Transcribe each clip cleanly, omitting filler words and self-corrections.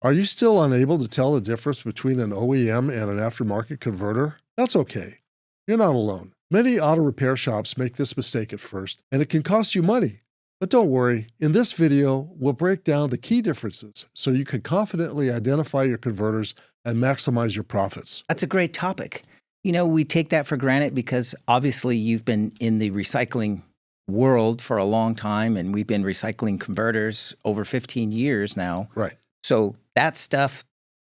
Are you still unable to tell the difference between an OEM and an aftermarket converter? That's okay. You're not alone. Many auto repair shops make this mistake at first, and it can cost you money. But don't worry, in this video, we'll break down the key differences so you can confidently identify your converters and maximize your profits. That's a great topic. You know, we take that for granted because obviously you've been in the recycling world for a long time, and we've been recycling converters over 15 years now. Right. So that's stuff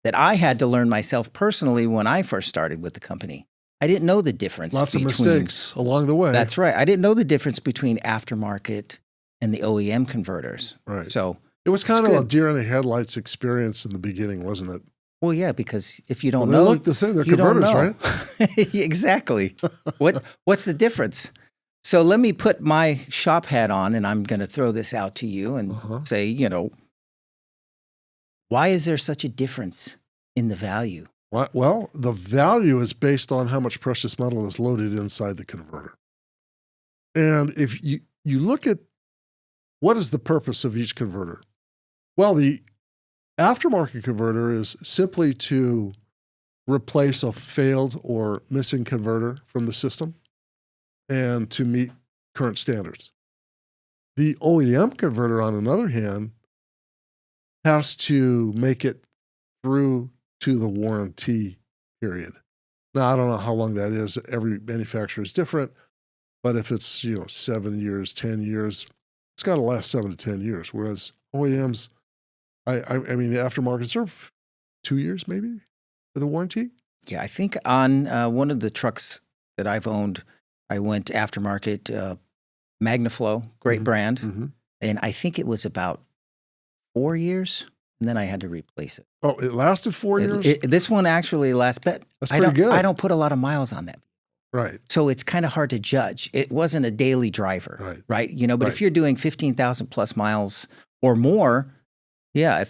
that I had to learn myself personally when I first started with the company. I didn't know the difference. Lots of mistakes along the way. That's right. I didn't know the difference between aftermarket and the OEM converters. Right. So it was kind of a deer in the headlights experience in the beginning, wasn't it? Well, yeah, because if you don't they know, look the same. They're converters, right? Exactly. What's the difference? So let me put my shop hat on, and I'm going to throw this out to you and say, you know, why is there such a difference in the value? Well, the value is based on how much precious metal is loaded inside the converter. And if you look at what is the purpose of each converter? Well, the aftermarket converter is simply to replace a failed or missing converter from the system and to meet current standards. The OEM converter, on the other hand, has to make it through to the warranty period. Now, I don't know how long that is. Every manufacturer is different, but if it's 7 years, 10 years, it's got to last 7 to 10 years. Whereas OEMs, I mean, the aftermarkets are 2 years maybe for the warranty. Yeah, I think on one of the trucks that I've owned, I went aftermarket, MagnaFlow, great brand, and I think it was about 4 years. And then I had to replace it. Oh, it lasted 4 years? This one actually lasts, but that's pretty good. I don't put a lot of miles on that. Right. So it's kind of hard to judge. It wasn't a daily driver, right? You know, but if you're doing 15,000 plus miles or more, yeah.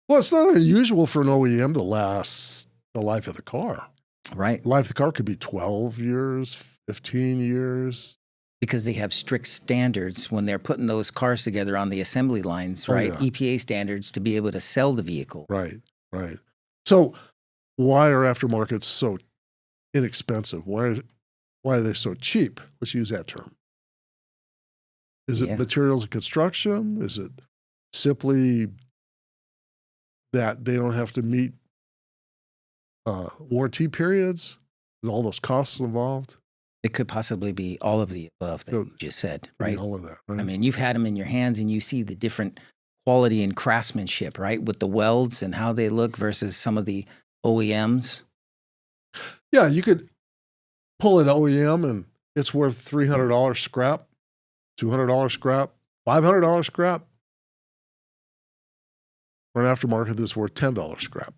Well, it's not unusual for an OEM to last the life of the car. Right. Life of the car could be 12 years, 15 years. Because they have strict standards when they're putting those cars together on the assembly lines, right? Yeah. EPA standards to be able to sell the vehicle. Right, right. So why are aftermarkets so inexpensive? Why are they so cheap? Let's use that term. Is it materials and construction? Is it simply that they don't have to meet warranty periods? Is all those costs involved? It could possibly be all of the above that you just said, right? All of that, right? I mean, you've had them in your hands and you see the different quality and craftsmanship, right? With the welds and how they look versus some of the OEMs. Yeah, you could pull an OEM and it's worth $300 scrap, $200 scrap, $500 scrap. For an aftermarket that's worth $10 scrap.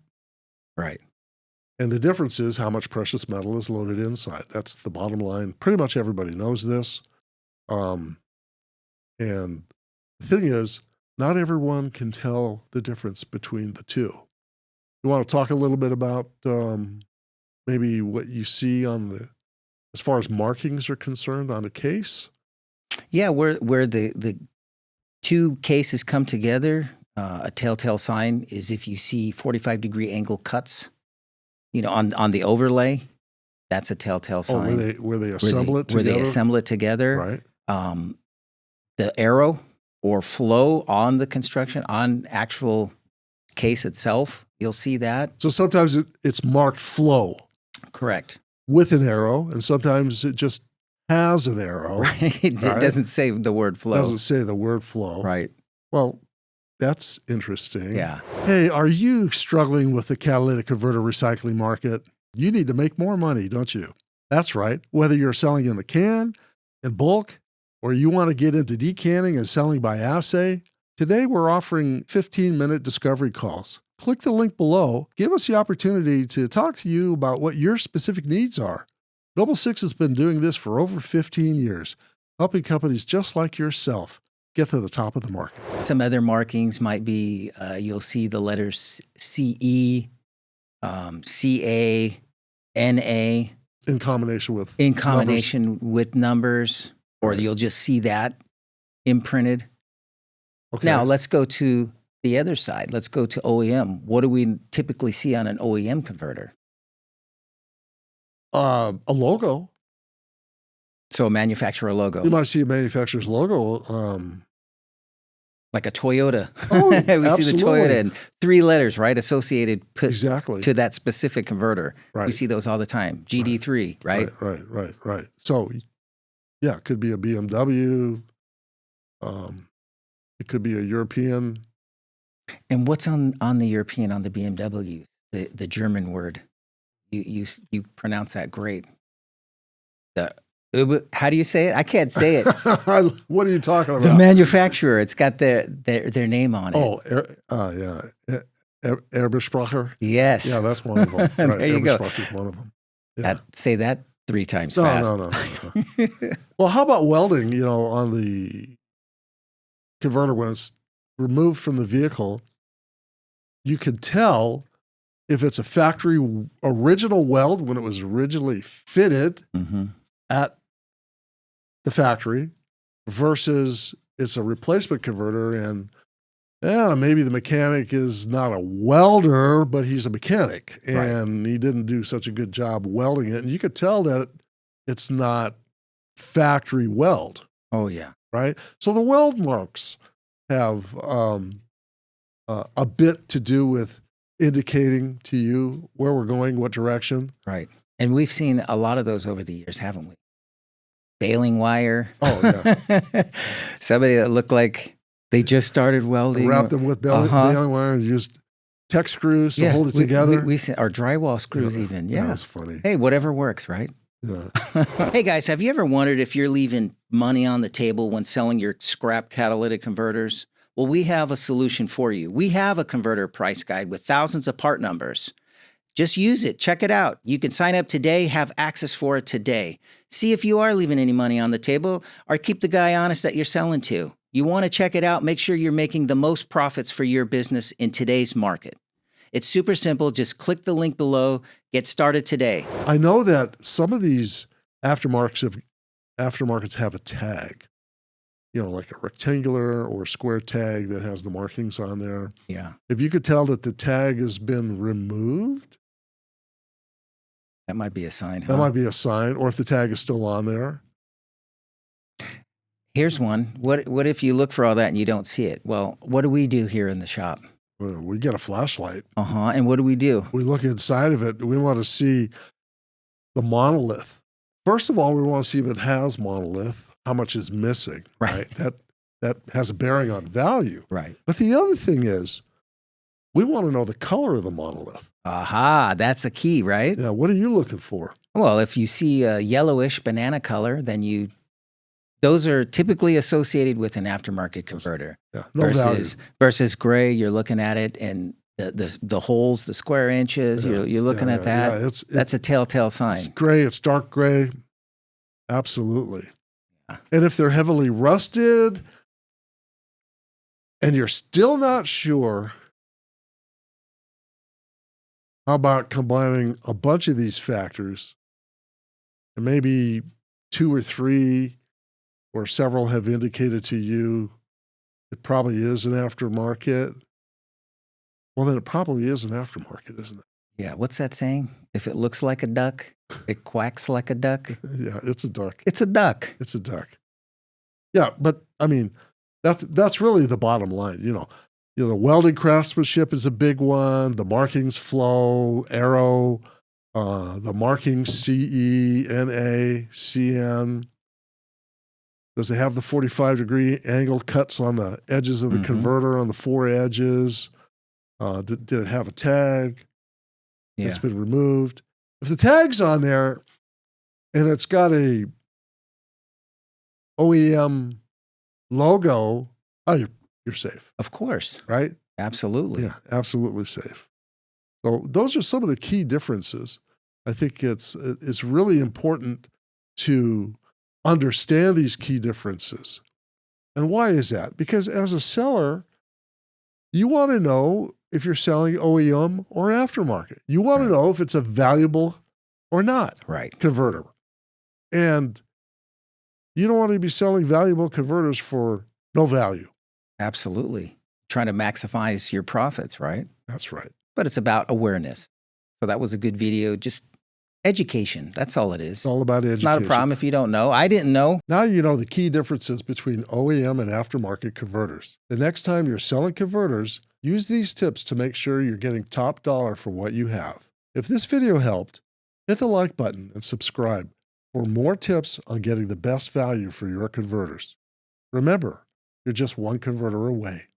Right. And the difference is how much precious metal is loaded inside. That's the bottom line. Pretty much everybody knows this. And the thing is, not everyone can tell the difference between the two. You want to talk a little bit about maybe what you see on as far as markings are concerned on a case? Yeah, where the two cases come together, a telltale sign is if you see 45-degree angle cuts. On the overlay, that's a telltale sign. Where they assemble it together? Where they assemble it together. Right. The arrow or flow on the construction, on actual case itself, you'll see that. So sometimes it's marked flow. Correct. With an arrow, and sometimes it just has an arrow. Right. It doesn't say the word flow. It doesn't say the word flow. Right. Well, that's interesting. Yeah. Hey, are you struggling with the catalytic converter recycling market? You need to make more money, don't you? That's right. Whether you're selling in the can, in bulk, or you want to get into decanning and selling by assay, today we're offering 15-minute discovery calls. Click the link below. Give us the opportunity to talk to you about what your specific needs are. Noble Six has been doing this for over 15 years, helping companies just like yourself get to the top of the market. Some other markings might be, you'll see the letters CE, CA, NA. In combination with with numbers, or you'll just see that imprinted. Okay. Now let's go to the other side. Let's go to OEM. What do we typically see on an OEM converter? A logo. So a manufacturer logo. You might see a manufacturer's logo. Like a Toyota. Oh, we absolutely. see the Toyota and 3 letters, right? Associated Exactly. to that specific converter. Right. We see those all the time. GD3, right? Right. So, yeah, it could be a BMW. It could be a European. And what's on the European, on the BMW? The German word. You pronounce that great. How do you say it? I can't say it. What are you talking about? The manufacturer. It's got their name on it. Oh, yeah. Erbespracher? Yes. Yeah, that's one of them. Right. There you go. Erbespracher is one of them. Yeah. Say that 3 times fast. No. Well, how about welding, on the converter when it's removed from the vehicle? You can tell if it's a factory original weld when it was originally fitted at the factory versus it's a replacement converter, and maybe the mechanic is not a welder, but he's a mechanic, and he didn't do such a good job welding it. And you could tell that it's not factory weld. Oh, yeah. Right? So the weld marks have a bit to do with indicating to you where we're going, what direction. Right. And we've seen a lot of those over the years, haven't we? Baling wire. Oh, yeah. Somebody that looked like they just started welding. Wrapped them with baling wire and used tech screws to hold it together. We see our drywall screws even. Yeah. That's funny. Hey, whatever works, right? Yeah. Hey, guys, have you ever wondered if you're leaving money on the table when selling your scrap catalytic converters? Well, we have a solution for you. We have a converter price guide with thousands of part numbers. Just use it. Check it out. You can sign up today, have access for it today. See if you are leaving any money on the table, or keep the guy honest that you're selling to. You want to check it out. Make sure you're making the most profits for your business in today's market. It's super simple. Just click the link below. Get started today. I know that some of these aftermarkets have a tag, like a rectangular or square tag that has the markings on there. Yeah. If you could tell that the tag has been removed, that might be a sign. That might be a sign, or if the tag is still on there. Here's one. What if you look for all that and you don't see it? Well, what do we do here in the shop? We get a flashlight. And what do we do? We look inside of it. We want to see the monolith. First of all, we want to see if it has monolith, how much is missing, right? That has a bearing on value. Right. But the other thing is, we want to know the color of the monolith. That's a key, right? Yeah, what are you looking for? Well, if you see a yellowish banana color, then those are typically associated with an aftermarket converter. Yeah, no value. Versus gray, you're looking at it and the holes, the square inches, you're looking at that. Yeah, that's a telltale sign. It's gray, it's dark gray. Absolutely. Yeah. And if they're heavily rusted and you're still not sure, how about combining a bunch of these factors, and maybe 2 or 3 or several have indicated to you it probably is an aftermarket? Well, then it probably is an aftermarket, isn't it? Yeah. What's that saying? If it looks like a duck, it quacks like a duck. Yeah, it's a duck. It's a duck. It's a duck. Yeah, but I mean, that's really the bottom line. The welding craftsmanship is a big one. The markings flow, arrow, the markings CE, NA, CN. Does it have the 45-degree angle cuts on the edges of the converter on the 4 edges? Did it have a tag? Yeah. It's been removed. If the tag's on there and it's got a OEM logo, you're safe. Of course. Right? Absolutely. Yeah, absolutely safe. So those are some of the key differences. I think it's really important to understand these key differences. And why is that? Because as a seller, you want to know if you're selling OEM or aftermarket. You want to know if it's a valuable or not converter. And you don't want to be selling valuable converters for no value. Absolutely. trying to maximize your profits, right? That's right. But it's about awareness. So that was a good video. Just education. That's all it is. It's all about education. It's not a problem if you don't know. I didn't know. Now you know the key differences between OEM and aftermarket converters. The next time you're selling converters, use these tips to make sure you're getting top dollar for what you have. If this video helped, hit the like button and subscribe for more tips on getting the best value for your converters. Remember, you're just one converter away.